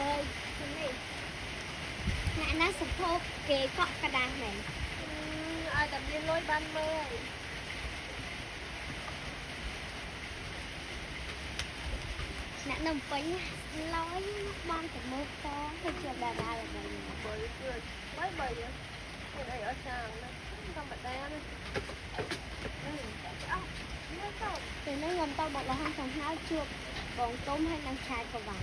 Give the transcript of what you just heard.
ơi nè nó sụp thô kê cọ cả đàng này ai tầm liên lối ban mơ nè nằm bánh lối ban của mơ to hay chưa đà đà là vậy bởi cười mấy bầy vậy ở đây ở sàn đó trong bạch đen từ nó ngầm taoบอกlà không còn háo chuột còn tôm hay đang chài của vải